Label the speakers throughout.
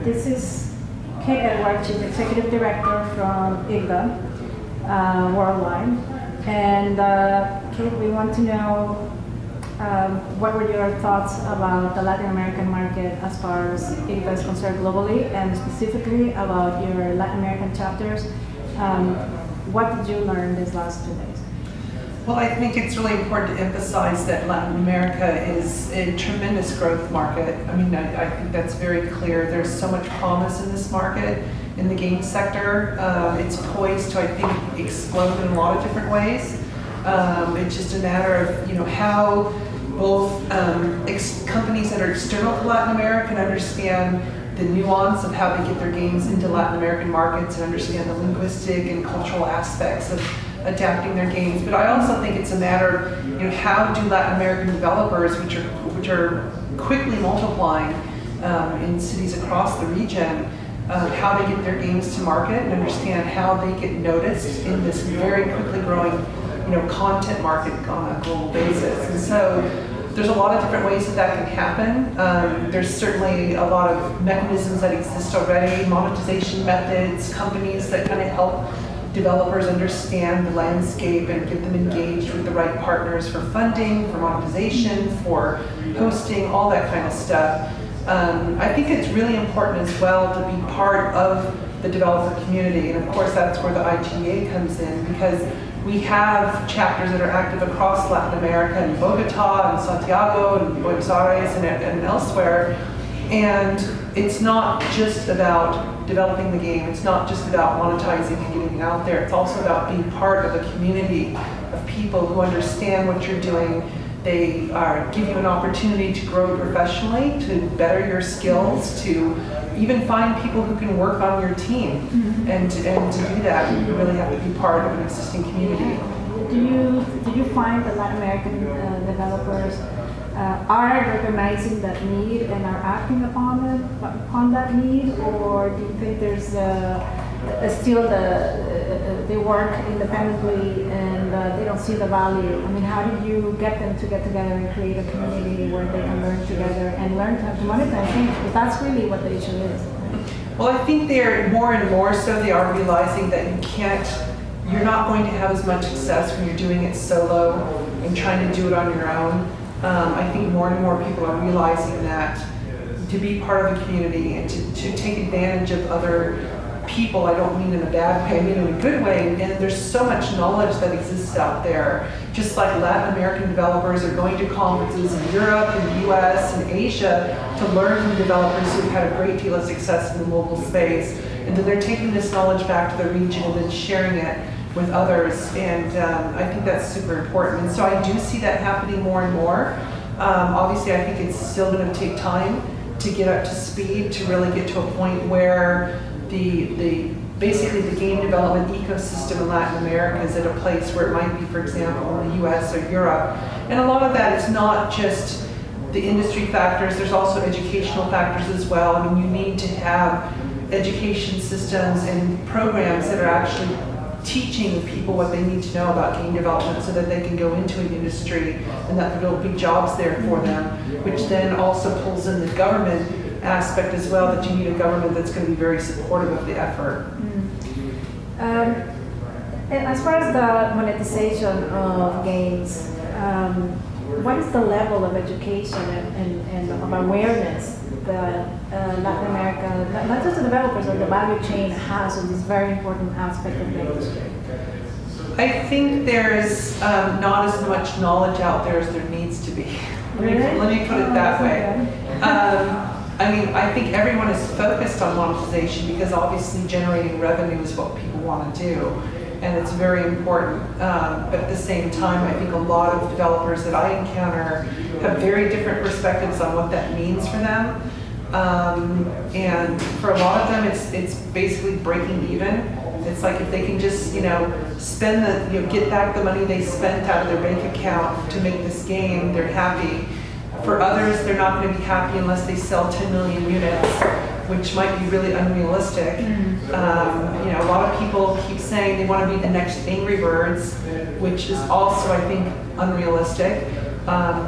Speaker 1: This is Kate Edwads, she's Executive Director from IGDA Worldwide. And Kate, we want to know what were your thoughts about the Latin American market as far as IGDA is concerned globally, and specifically about your Latin American chapters. What did you learn these last 2 days?
Speaker 2: Well, I think it's really important to emphasize that Latin America is a tremendous growth market. I mean, I think that's very clear. There's so much promise in this market, in the game sector. It's poised to, I think, explode in a lot of different ways. It's just a matter of, how both companies that are external to Latin America can understand the nuance of how they get their games into Latin American markets and understand the linguistic and cultural aspects of adapting their games. But I also think it's a matter of, how do Latin American developers, which are quickly multiplying in cities across the region, how they get their games to market and understand how they get noticed in this very quickly growing, content market on a global basis. And so there's a lot of different ways that can happen. There's certainly a lot of mechanisms that exist already, monetization methods, companies that kind of help developers understand the landscape and get them engaged with the right partners for funding, for monetization, for hosting, all that kind of stuff. I think it's really important as well to be part of the developer community, and of course that's where the IGA comes in, because we have chapters that are active across Latin America, in Bogota, and Santiago, and Buenos Aires, and elsewhere. And it's not just about developing the game, it's not just about monetizing and getting it out there, it's also about being part of a community of people who understand what you're doing. They give you an opportunity to grow professionally, to better your skills, to even find people who can work on your team. And to do that, you really have to be part of an existing community.
Speaker 1: Do you find that Latin American developers are recognizing that need and are acting upon that need, or do you think there's still they work independently and they don't see the value? I mean, how do you get them to get together and create a community where they can learn together and learn how to monetize things? Because that's really what the issue is.
Speaker 2: Well, I think they're more and more so they are realizing that you're not going to have as much success when you're doing it solo and trying to do it on your own. I think more and more people are realizing that to be part of a community and to take advantage of other people, I don't mean in a bad way, I mean in a good way, and there's so much knowledge that exists out there. Just like Latin American developers are going to conferences in Europe and the US and Asia to learn from developers who've had a great deal of success in the mobile space, and then they're taking this knowledge back to the region and then sharing it with others, and I think that's super important. And so I do see that happening more and more. Obviously, I think it's still going to take time to get up to speed, to really get to a point where basically the game development ecosystem in Latin America is at a place where it might be, for example, in the US or Europe. And a lot of that is not just the industry factors, there's also educational factors as well. I mean, you need to have education systems and programs that are actually teaching people what they need to know about game development so that they can go into an industry and that there'll be jobs there for them, which then also pulls in the government aspect as well, that you need a government that's going to be very supportive of the effort.
Speaker 1: As far as the monetization of games, what is the level of education and of awareness that Latin America, not just the developers, but the value chain has on this very important aspect of the industry?
Speaker 2: I think there is not as much knowledge out there as there needs to be. Let me put it that way. I mean, I think everyone is focused on monetization because obviously generating revenue is what people want to do, and it's very important. But at the same time, I think a lot of developers that I encounter have very different perspectives on what that means for them. And for a lot of them, it's basically breaking even. It's like if they can just, spend get back the money they spent out of their bank account to make this game, they're happy. For others, they're not going to be happy unless they sell 10 million units, which might be really unrealistic. A lot of people keep saying they want to be the next Angry Birds, which is also, I think, unrealistic.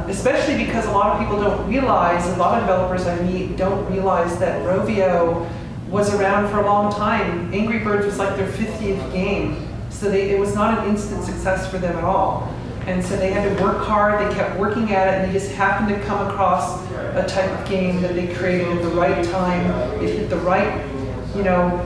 Speaker 2: Especially because a lot of people don't realize, a lot of developers I meet don't realize that Rovio was around for a long time. Angry Birds was like their 50th game. So it was not an instant success for them at all. And so they had to work hard, they kept working at it, and they just happened to come across a type of game that they created at the right time. It hit the right, you know,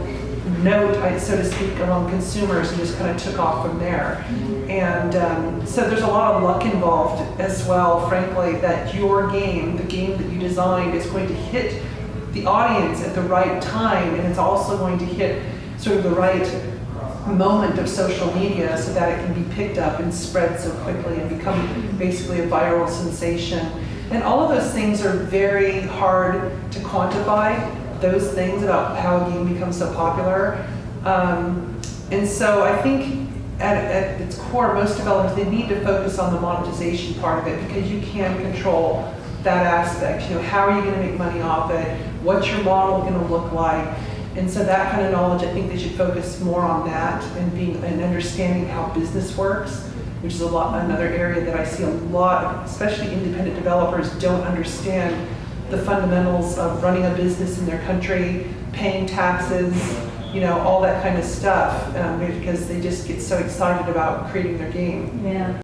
Speaker 2: note, so to speak, among consumers, and just kind of took off from there. And so there's a lot of luck involved as well, frankly, that your game, the game that you designed, is going to hit the audience at the right time, and it's also going to hit sort of the right moment of social media so that it can be picked up and spread so quickly and become basically a viral sensation. And all of those things are very hard to quantify, those things about how a game becomes so popular. And so I think at its core, most developers, they need to focus on the monetization part of it, because you can control that aspect. You know, how are you going to make money off it? What's your model going to look like? And so that kind of knowledge, I think they should focus more on that and understanding how business works, which is another area that I see a lot, especially independent developers don't understand the fundamentals of running a business in their country, paying taxes, you know, all that kind of stuff, because they just get so excited about creating their game.
Speaker 1: Yeah.